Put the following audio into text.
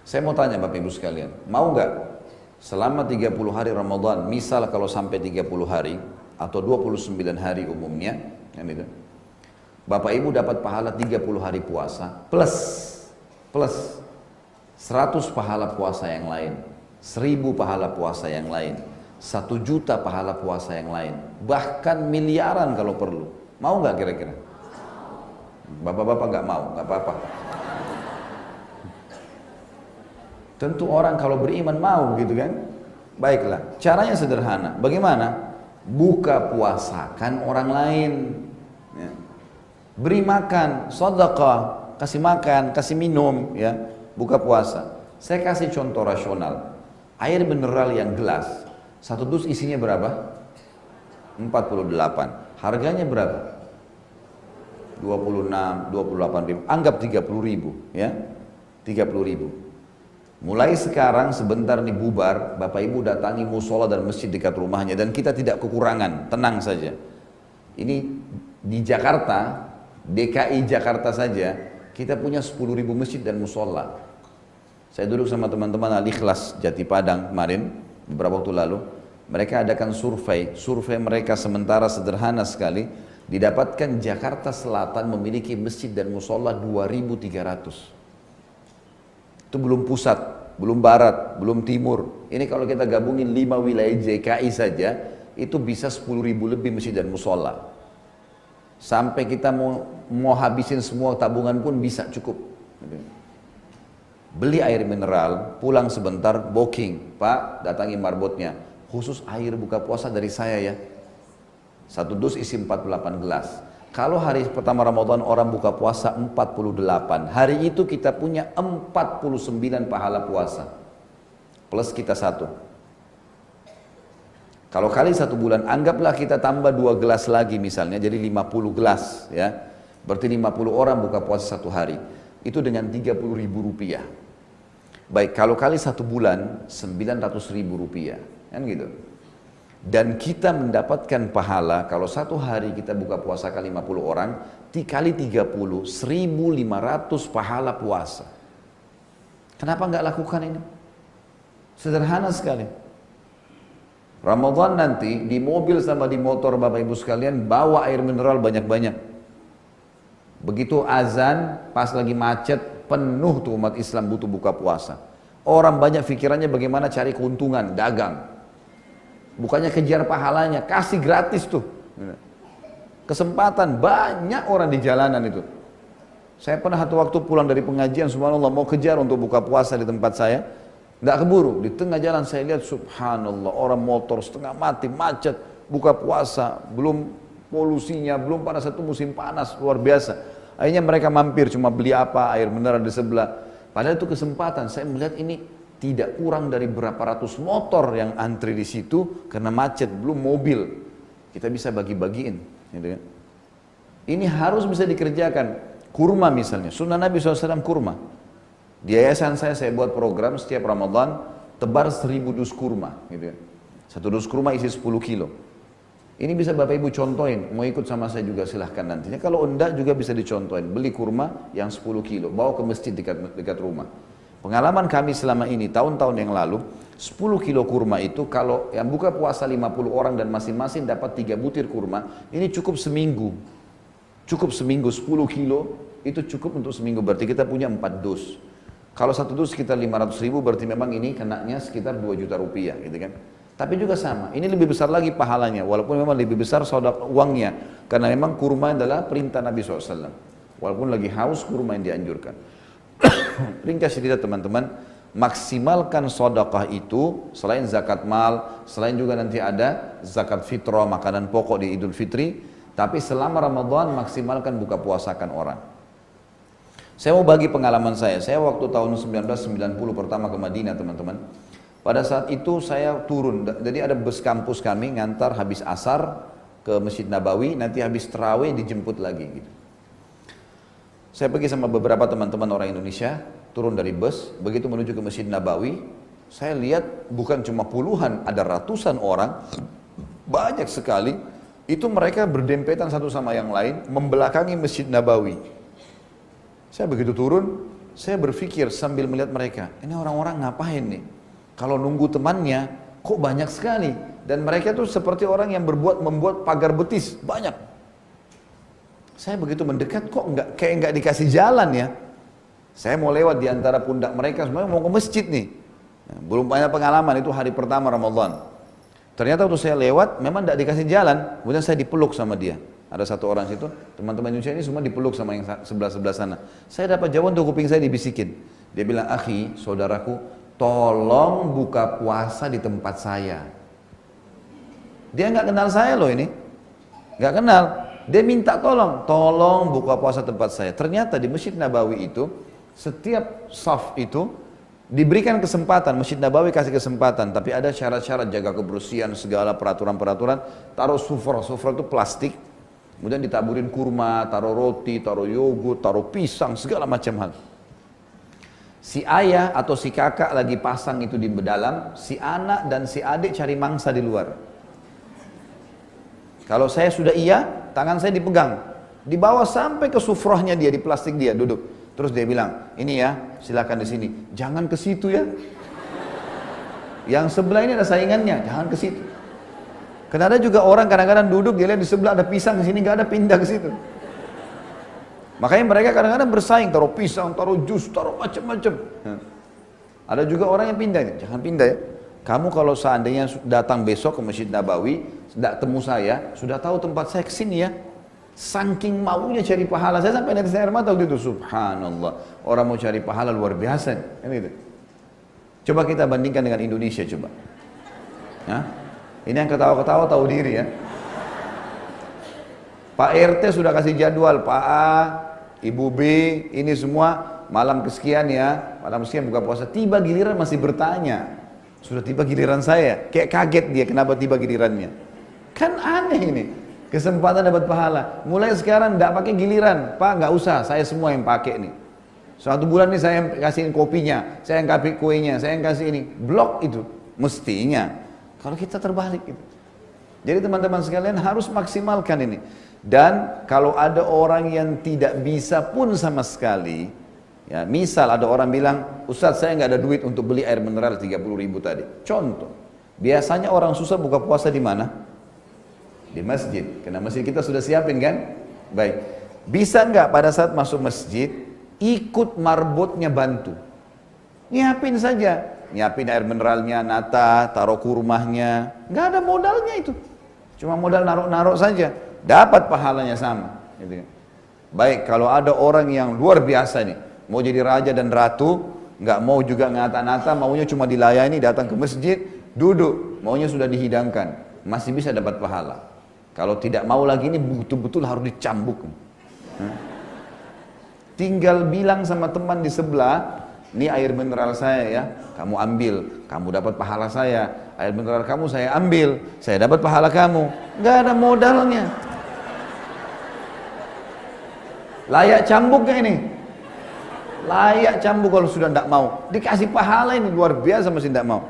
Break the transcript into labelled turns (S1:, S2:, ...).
S1: Saya mau tanya Bapak Ibu sekalian, mau nggak selama 30 hari Ramadan, misal kalau sampai 30 hari atau 29 hari umumnya, kan itu, Bapak Ibu dapat pahala 30 hari puasa plus 100 pahala puasa yang lain, 1000 pahala puasa yang lain, 1 juta pahala puasa yang lain, bahkan miliaran kalau perlu. Mau nggak kira-kira? Bapak-bapak nggak mau, nggak apa-apa. Tentu orang kalau beriman mau gitu kan. Baiklah, caranya sederhana. Bagaimana? Buka puasakan orang lain. Ya. Beri makan, sedekah, kasih makan, kasih minum, ya. Buka puasa. Saya kasih contoh rasional. Air mineral yang gelas, 1 dus isinya berapa? 48. Harganya berapa? 26, 28 ribu. Anggap 30 ribu, ya. 30 ribu. Mulai sekarang sebentar nih bubar, Bapak Ibu datangi musola dan masjid dekat rumahnya dan kita tidak kekurangan, tenang saja. Ini di Jakarta, DKI Jakarta saja, kita punya 10.000 masjid dan musola. Saya duduk sama teman-teman Al-Ikhlas Jati Padang kemarin, beberapa waktu lalu. Mereka adakan survei mereka sementara sederhana sekali, didapatkan Jakarta Selatan memiliki masjid dan musola 2.300. Itu belum pusat, belum barat, belum timur. Ini kalau kita gabungin 5 wilayah JKI saja, itu bisa 10.000 lebih masjid dan musola. Sampai kita mau habisin semua tabungan pun bisa cukup. Beli air mineral, pulang sebentar, booking. Pak, datangi marbotnya. Khusus air buka puasa dari saya ya. 1 dus isi 48 gelas. Kalau hari pertama Ramadan orang buka puasa 48, hari itu kita punya 49 pahala puasa. Plus kita 1. Kalau kali 1 bulan, anggaplah kita tambah 2 gelas lagi misalnya, jadi 50 gelas ya. Berarti 50 orang buka puasa 1 hari. Itu dengan 30.000 rupiah. Baik, kalau kali 1 bulan, 900.000 rupiah. Kan gitu. Dan kita mendapatkan pahala kalau 1 hari kita buka puasa kali 50 orang dikali 30, 1.500 pahala puasa. Kenapa nggak lakukan ini? Sederhana sekali. Ramadan nanti di mobil sama di motor Bapak Ibu sekalian bawa air mineral banyak-banyak. Begitu azan pas lagi macet penuh tuh umat Islam butuh buka puasa. Orang banyak pikirannya bagaimana cari keuntungan, dagang. Bukannya kejar pahalanya, kasih gratis tuh. Kesempatan, banyak orang di jalanan itu. Saya pernah satu waktu pulang dari pengajian, subhanallah mau kejar untuk buka puasa di tempat saya. Tidak keburu, di tengah jalan saya lihat subhanallah orang motor setengah mati, macet, buka puasa, belum polusinya, belum pada satu musim panas, luar biasa. Akhirnya mereka mampir, cuma beli apa, air mineral di sebelah. Padahal itu kesempatan, saya melihat ini tidak kurang dari berapa ratus motor yang antri di situ karena macet, belum mobil. Kita bisa bagi-bagiin. Gitu kan. Ini harus bisa dikerjakan. Kurma misalnya, sunnah Nabi SAW kurma. Di yayasan saya buat program setiap Ramadan tebar 1.000 dus kurma. Gitu kan. 1 dus kurma isi 10 kilo. Ini bisa Bapak Ibu contohin, mau ikut sama saya juga silahkan nantinya. Kalau enggak juga bisa dicontohin, beli kurma yang 10 kilo, bawa ke masjid dekat rumah. Pengalaman kami selama ini, tahun-tahun yang lalu, 10 kilo kurma itu kalau yang buka puasa 50 orang dan masing-masing dapat 3 butir kurma, ini cukup seminggu. Cukup seminggu 10 kilo, itu cukup untuk seminggu, berarti kita punya 4 dus. Kalau 1 dus sekitar 500.000, berarti memang ini kenanya sekitar 2 juta rupiah gitu kan. Tapi juga sama, ini lebih besar lagi pahalanya, walaupun memang lebih besar sedekah uangnya, karena memang kurma adalah perintah Nabi SAW. Walaupun lagi haus, kurma yang dianjurkan. Ringkas cerita teman-teman, maksimalkan sedekah itu selain zakat mal, selain juga nanti ada zakat fitrah, makanan pokok di Idul Fitri, tapi selama Ramadan maksimalkan buka puasakan orang. Saya mau bagi pengalaman saya waktu tahun 1990 pertama ke Madinah teman-teman. Pada saat itu saya turun, jadi ada bus kampus kami ngantar habis asar ke Masjid Nabawi, nanti habis tarawih dijemput lagi gitu. Saya pergi sama beberapa teman-teman orang Indonesia, turun dari bus, begitu menuju ke Masjid Nabawi, saya lihat bukan cuma puluhan, ada ratusan orang, banyak sekali, itu mereka berdempetan satu sama yang lain, membelakangi Masjid Nabawi. Saya begitu turun, Saya berpikir sambil melihat mereka, ini orang-orang ngapain nih? Kalau nunggu temannya, kok banyak sekali. Dan mereka tuh seperti orang yang membuat pagar betis, banyak. Saya begitu mendekat, kok kayak nggak dikasih jalan ya. Saya mau lewat di antara pundak mereka, semuanya mau ke masjid nih. Belum banyak pengalaman, itu hari pertama Ramadan. Ternyata waktu saya lewat, memang tidak dikasih jalan. Kemudian saya dipeluk sama dia. Ada satu orang situ, teman-teman Indonesia ini semua dipeluk sama yang sebelah-sebelah sana. Saya dapat jawaban untuk kuping saya dibisikin. Dia bilang, akhi, saudaraku, tolong buka puasa di tempat saya. Dia nggak kenal saya loh ini. Nggak kenal. Dia minta tolong buka puasa tempat saya. Ternyata di Masjid Nabawi itu, setiap saf itu diberikan kesempatan, Masjid Nabawi kasih kesempatan, tapi ada syarat-syarat jaga kebersihan, segala peraturan-peraturan. Taruh sufra itu plastik, kemudian ditaburin kurma, taruh roti, taruh yogurt, taruh pisang, segala macam hal. Si ayah atau si kakak lagi pasang itu di dalam, si anak dan si adik cari mangsa di luar. Kalau saya sudah iya, tangan saya dipegang, dibawa sampai ke sufrahnya dia, di plastik dia duduk. Terus dia bilang, ini ya, silakan di sini. Jangan ke situ ya. Yang sebelah ini ada saingannya, jangan ke situ. Karena ada juga orang kadang-kadang duduk, dia lihat di sebelah ada pisang, di sini nggak ada, pindah ke situ. Makanya mereka kadang-kadang bersaing, taruh pisang, taruh jus, taruh macam-macam. Ada juga orang yang pindah, jangan pindah ya. Kamu kalau seandainya datang besok ke Masjid Nabawi, tidak temu saya, sudah tahu tempat saya kesini ya. Saking maunya cari pahala, saya sampai netes air mata waktu itu, subhanallah. Orang mau cari pahala luar biasa, kan gitu. Coba kita bandingkan dengan Indonesia coba. Ya? Ini yang ketawa-ketawa tahu diri ya. Pak RT sudah kasih jadwal, Pak A, Ibu B, ini semua malam kesekian ya, malam kesekian buka puasa. Tiba giliran masih bertanya, sudah tiba giliran saya, kayak kaget dia kenapa tiba gilirannya. Kan aneh ini. Kesempatan dapat pahala. Mulai sekarang tidak pakai giliran. Pak nggak usah, saya semua yang pakai nih. Suatu bulan ini saya yang kasihin kopinya, saya yang kasih kuenya, saya yang kasih ini. Blok itu. Mestinya. Kalau kita terbalik gitu. Jadi teman-teman sekalian harus maksimalkan ini. Dan kalau ada orang yang tidak bisa pun sama sekali. Ya, misal ada orang bilang, Ustadz saya nggak ada duit untuk beli air mineral 30.000 tadi. Contoh. Biasanya orang susah buka puasa di mana? Di masjid, karena masjid kita sudah siapin kan? Baik, bisa nggak pada saat masuk masjid ikut marbotnya bantu? Nyiapin saja, nyiapin air mineralnya, nata, taruh kurmahnya, nggak ada modalnya itu, cuma modal naruh-naruh saja, dapat pahalanya sama. Gitu. Baik, kalau ada orang yang luar biasa nih, mau jadi raja dan ratu, nggak mau juga ngata-nata, maunya cuma dilayani, datang ke masjid, duduk, maunya sudah dihidangkan, masih bisa dapat pahala. Kalau tidak mau lagi ini betul-betul harus dicambuk. Tinggal bilang sama teman di sebelah, ini air mineral saya ya, kamu ambil, kamu dapat pahala saya. Air mineral kamu saya ambil, saya dapat pahala kamu. Nggak ada modalnya. Layak cambuk gak ini? Layak cambuk kalau sudah tidak mau. Dikasih pahala ini luar biasa masih tidak mau.